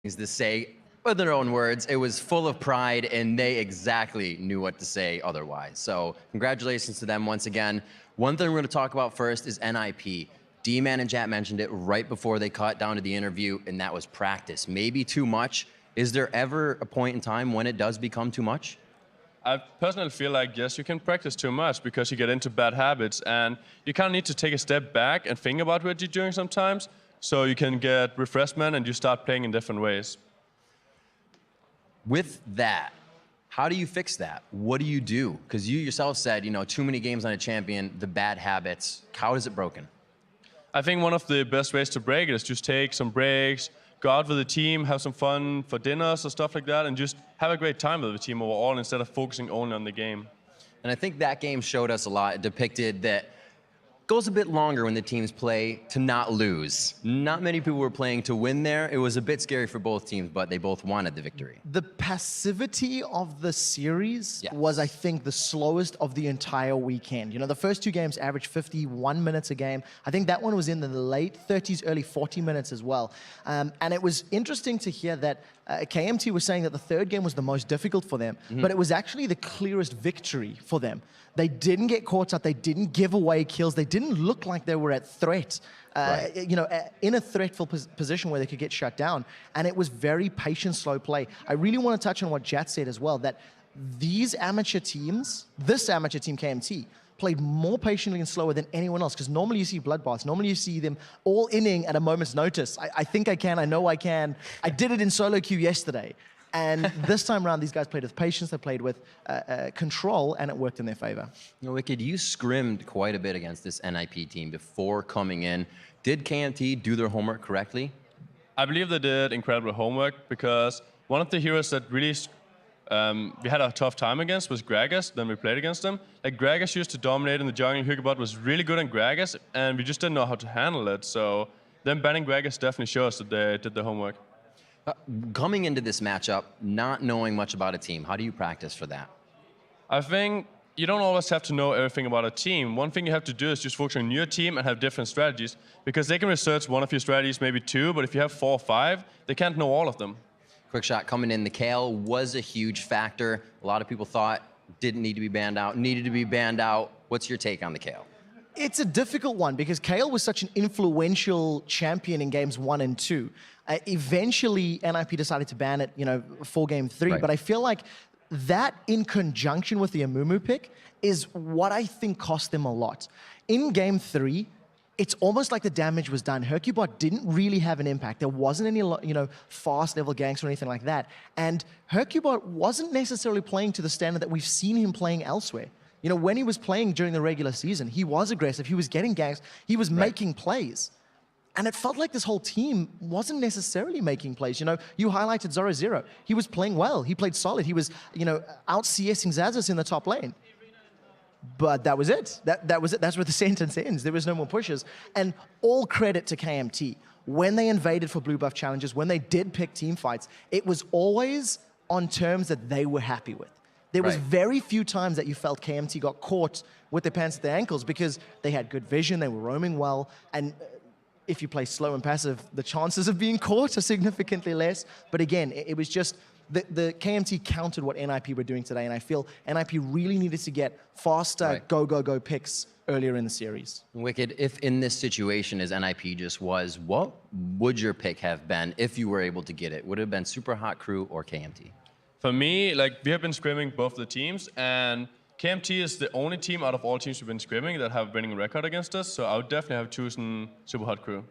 things to say with their own words. It was full of pride, and they exactly knew what to say otherwise. So congratulations to them once again. One thing we're going to talk about first is NIP. D-Man and Jat mentioned it right before they cut down to the interview, and that was practice. Maybe too much. Is there ever a point in time when it does become too much? I personally feel like, yes, you can practice too much because you get into bad habits, and you kind of need to take a step back and think about what you're doing sometimes, so you can get refreshment and you start playing in different ways. With that, how do you fix that? What do you do? Because you yourself said, you know, too many games on a champion, the bad habits. How is it broken? I think one of the best ways to break it is just take some breaks, go out with the team, have some fun for dinners or stuff like that, and just have a great time with the team overall instead of focusing only on the game. And I think that game showed us a lot. It depicted that goes a bit longer when the teams play to not lose. Not many people were playing to win there. It was a bit scary for both teams, but they both wanted the victory. The passivity of the series was, I think, the slowest of the entire weekend. You know, the first two games averaged 51 minutes a game. I think that one was in the late 30s, early 40 minutes as well. And it was interesting to hear that KMT was saying that the third game was the most difficult for them, but it was actually the clearest victory for them. They didn't get caught up. They didn't give away kills. They didn't look like they were at threat, you know, in a threatful position where they could get shut down. And it was very patient, slow play. I really want to touch on what Jat said as well, that these amateur teams, this amateur team KMT, played more patiently and slower than anyone else, because normally you see bloodbaths. Normally you see them all inning at a moment's notice. I think I can, I know I can. I did it in solo queue yesterday. And this time around, these guys played with patience, they played with control, and it worked in their favor. You know, Wickd, you scrimmed quite a bit against this NIP team before coming in. Did KMT do their homework correctly? I believe they did incredible homework, because one of the heroes that really we had a tough time against was Gragas. Then we played against them. Like, Gragas used to dominate in the jungle. Hugabot was really good on Gragas, and we just didn't know how to handle it. So then banning Gragas definitely shows that they did their homework. Coming into this matchup, not knowing much about a team, how do you practice for that? I think you don't always have to know everything about a team. One thing you have to do is just focus on your team and have different strategies, because they can research one of your strategies, maybe two, but if you have 4 or 5, they can't know all of them. Quick shot coming in, the Kale was a huge factor. A lot of people thought didn't need to be banned out, needed to be banned out. What's your take on the Kale? It's a difficult one, because Kale was such an influential champion in games 1 and 2. Eventually, NIP decided to ban it, you know, for game 3. Right. But I feel like that, in conjunction with the Amumu pick, is what I think cost them a lot. In game 3, it's almost like the damage was done. Hercubot didn't really have an impact. There wasn't any, you know, fast level ganks or anything like that. And Hercubot wasn't necessarily playing to the standard that we've seen him playing elsewhere. You know, when he was playing during the regular season, he was aggressive, he was getting ganks, he was making plays. And it felt like this whole team wasn't necessarily making plays. You know, you highlighted Zoro. He was playing well. He played solid. He was, you know, out-CSing Xaxus in the top lane. But that was it. That was it. That's where the sentence ends. There was no more pushes. And all credit to KMT. When they invaded for blue buff challenges, when they did pick team fights, it was always on terms that they were happy with. There was very few times that you felt KMT got caught with their pants at their ankles, because they had good vision, they were roaming well, and if you play slow and passive, the chances of being caught are significantly less. But again, it was just the KMT countered what NIP were doing today, and I feel NIP really needed to get faster go picks earlier in the series. Wickd, if in this situation as NIP just was, what would your pick have been if you were able to get it? Would it have been Super Hot Crew or KMT? For me, like, we have been scrimming both the teams, and KMT is the only team out of all teams we've been scrimming that have a winning record against us, so I would definitely have chosen Super Hot Crew.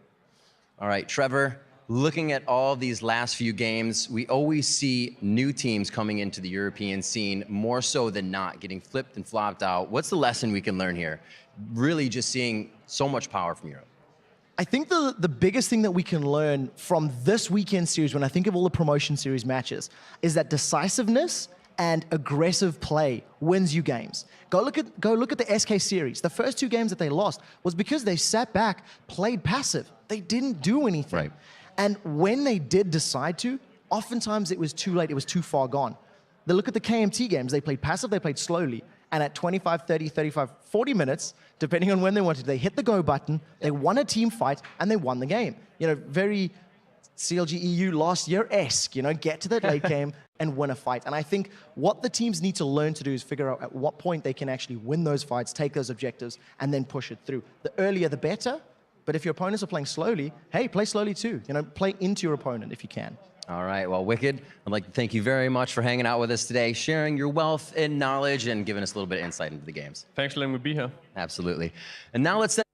All right, Trevor, looking at all these last few games, we always see new teams coming into the European scene, more so than not, getting flipped and flopped out. What's the lesson we can learn here? Really just seeing so much power from Europe. I think the biggest thing that we can learn from this weekend series, when I think of all the promotion series matches, is that decisiveness and aggressive play wins you games. Go look at the SK series. The first 2 games that they lost was because they sat back, played passive. They didn't do anything. Right. And when they did decide to, oftentimes it was too late, it was too far gone. They look at the KMT games, they played passive, they played slowly. And at 25, 30, 35, 40 minutes, depending on when they wanted, they hit the go button, they won a team fight, and they won the game. You know, very CLG EU last year-esque, you know, get to that late game and win a fight. And I think what the teams need to learn to do is figure out at what point they can actually win those fights, take those objectives, and then push it through. The earlier, the better. But if your opponents are playing slowly, hey, play slowly too. You know, play into your opponent if you can. All right, well, Wickd, I'd like to thank you very much for hanging out with us today, sharing your wealth and knowledge, and giving us a little bit of insight into the games. Thanks for letting me be here. Absolutely. And now let's